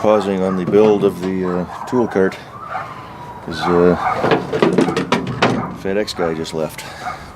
pausing on the build of the tool cart because FedEx guy just left.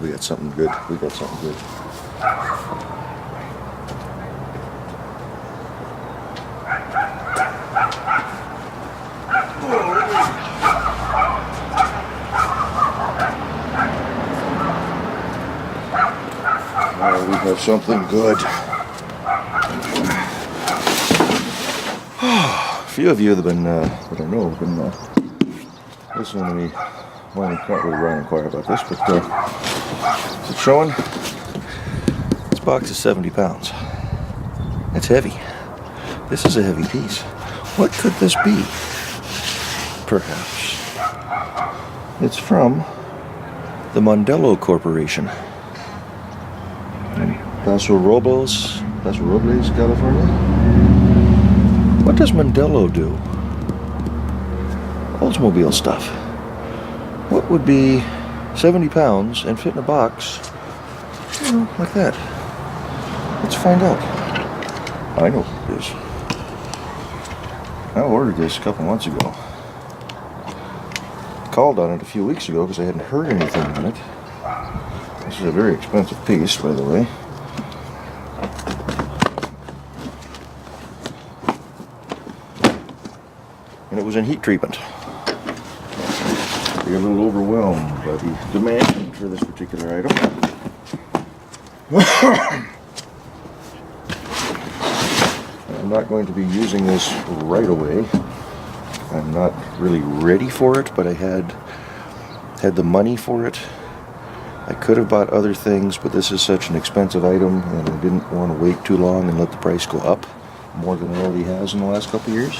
We got something good. We have something good. A few of you that I know have been listening to me. Well, I can't really run and inquire about this, but is it showing? This box is 70 pounds. It's heavy. This is a heavy piece. What could this be? Perhaps it's from the Modelo Corporation in Paso Robles, California. What does Modelo do? Oldsmobile stuff. What would be 70 pounds and fit in a box, like that? Let's find out. I know what it is. I ordered this a couple months ago. Called on it a few weeks ago because I hadn't heard anything on it. This is a very expensive piece, by the way. And it was in heat treatment. I got a little overwhelmed by the demand for this particular item. I'm not going to be using this right away. I'm not really ready for it, but I had the money for it. I could have bought other things, but this is such an expensive item, and I didn't want to wait too long and let the price go up more than it already has in the last couple of years.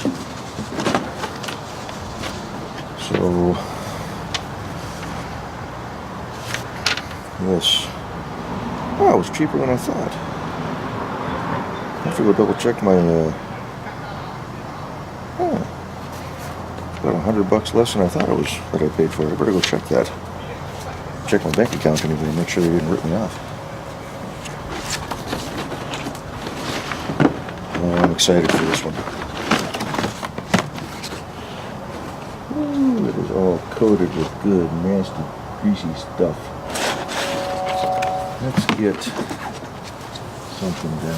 So, this, oh, it was cheaper than I thought. I have to go double check my, about $100 less than I thought it was that I paid for it. I better go check that. Check my bank account anyway and make sure they didn't rip me off. I'm excited for this one. Ooh, it is all coated with good, nasty, greasy stuff. Let's get something down there.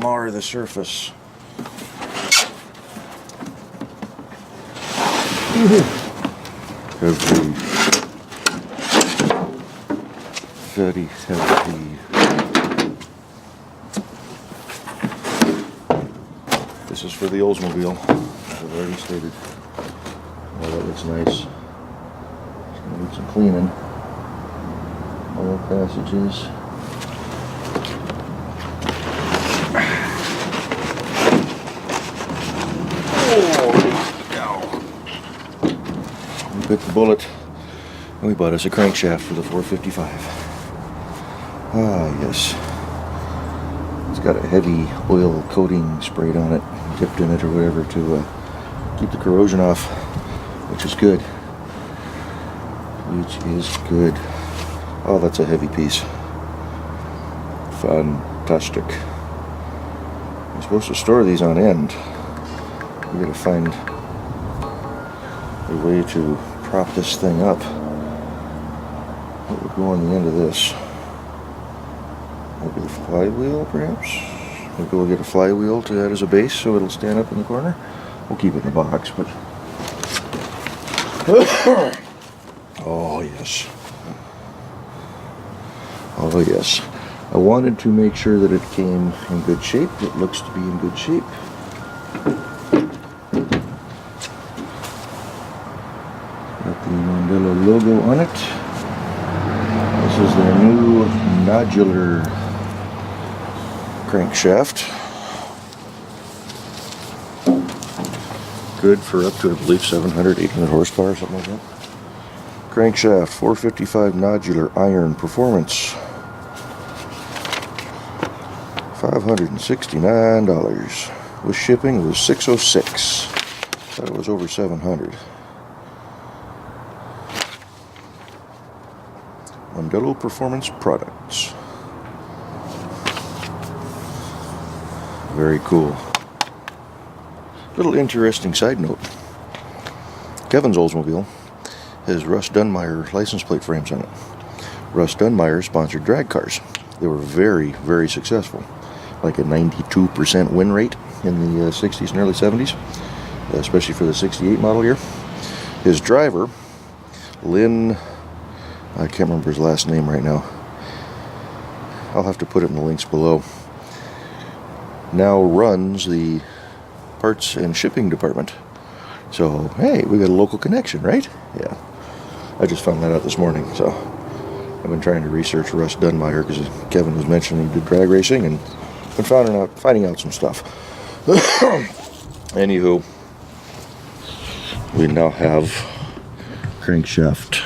Mar the surface. Heavy. Very heavy. This is for the Oldsmobile, as I've already stated. Oh, that looks nice. It's gonna need some cleaning. Oil passages. We bit the bullet and we bought us a crankshaft for the 455. Ah, yes. It's got a heavy oil coating sprayed on it, dipped in it or whatever to keep the corrosion off, which is good. Oh, that's a heavy piece. Fantastic. I'm supposed to store these on end. We gotta find a way to prop this thing up. What would go on the end of this? Maybe the flywheel, perhaps? Maybe we'll get a flywheel to add as a base so it'll stand up in the corner. We'll keep it in the box, but... Oh, yes. Oh, yes. I wanted to make sure that it came in good shape. It looks to be in good shape. Got the Modelo logo on it. This is their new nodular crankshaft. Good for up to, I believe, 700, 800 horsepower, something like that. Crankshaft, 455 nodular iron performance. $569. with shipping was $606. Thought it was over $700. Modelo Performance Products. Very cool. Little interesting side note. Kevin's Oldsmobile has Russ Dunmire license plate frames on it. Russ Dunmire sponsored drag cars. They were very, very successful. Like a 92% win rate in the 60s and early 70s, especially for the 68 model year. His driver, Lynn, I can't remember his last name right now. I'll have to put it in the links below. Now runs the parts and shipping department. So, hey, we got a local connection, right? Yeah. I just found that out this morning, so I've been trying to research Russ Dunmire because Kevin was mentioning he did drag racing and been finding out some stuff. Anywho, we now have crankshaft.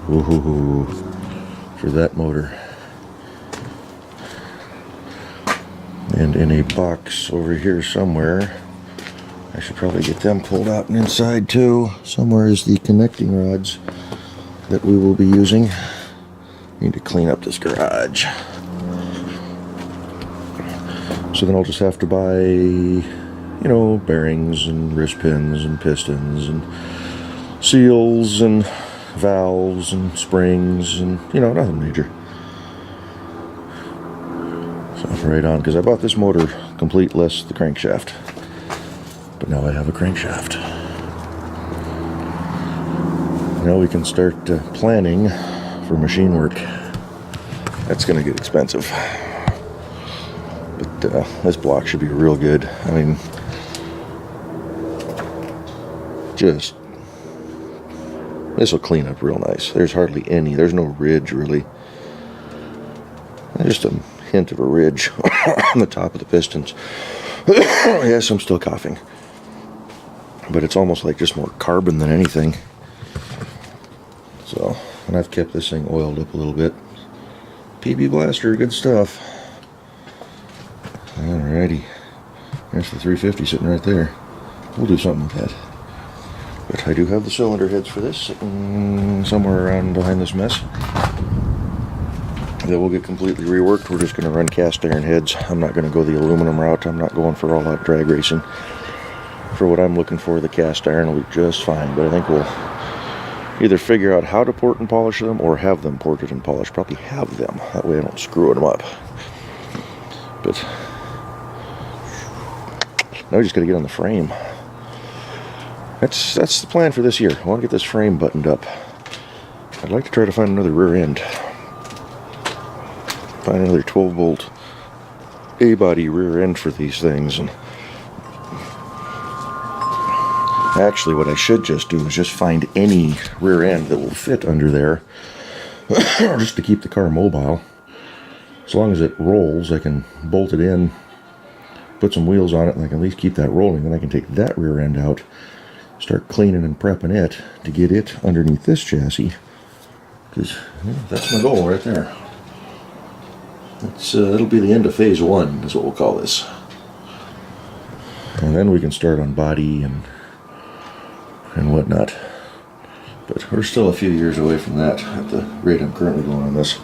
Woohoo! For that motor. And in a box over here somewhere, I should probably get them pulled out and inside too. Somewhere is the connecting rods that we will be using. Need to clean up this garage. So then I'll just have to buy, you know, bearings and wrist pins and pistons and seals and valves and springs and, you know, nothing major. So right on, because I bought this motor complete less the crankshaft. But now I have a crankshaft. Now we can start planning for machine work. That's going to get expensive. But this block should be real good. I mean, just, this will clean up real nice. There's hardly any, there's no ridge really. Just a hint of a ridge on the top of the pistons. Yes, I'm still coughing. But it's almost like just more carbon than anything. So, and I've kept this thing oiled up a little bit. PB Blaster, good stuff. Alrighty. There's the 350 sitting right there. We'll do something with that. But I do have the cylinder heads for this sitting somewhere around behind this mess. That will get completely reworked. We're just going to run cast iron heads. I'm not going to go the aluminum route. I'm not going for all-out drag racing. For what I'm looking for, the cast iron will be just fine. But I think we'll either figure out how to port and polish them or have them ported and polished. Probably have them. That way I don't screw them up. But now we just got to get on the frame. That's the plan for this year. I want to get this frame buttoned up. I'd like to try to find another rear end. Find another 12-bolt A-body rear end for these things. And actually, what I should just do is just find any rear end that will fit under there, just to keep the car mobile. As long as it rolls, I can bolt it in, put some wheels on it, and I can at least keep that rolling. Then I can take that rear end out, start cleaning and prepping it to get it underneath this chassis. Because that's my goal right there. It'll be the end of phase one, is what we'll call this. And then we can start on body and whatnot. But we're still a few years away from that at the rate I'm currently going on this.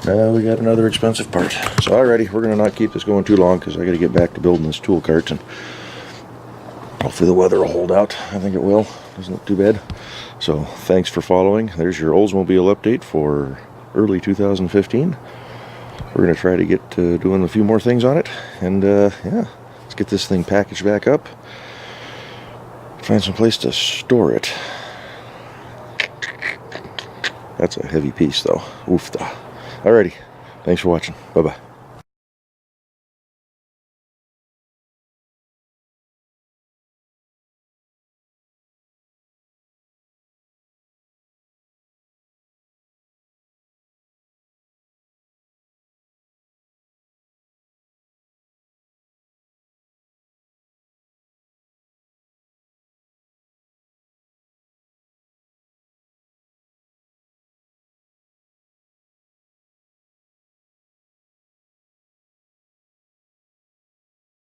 Now we got another expensive part. So alrighty, we're going to not keep this going too long because I got to get back to building this tool cart, and hopefully the weather will hold out. I think it will. Doesn't look too bad. So thanks for following. There's your Oldsmobile update for early 2015. We're going to try to get doing a few more things on it. And yeah, let's get this thing packaged back up. Find some place to store it. That's a heavy piece though. Oofta. Alrighty. Thanks for watching. Bye-bye.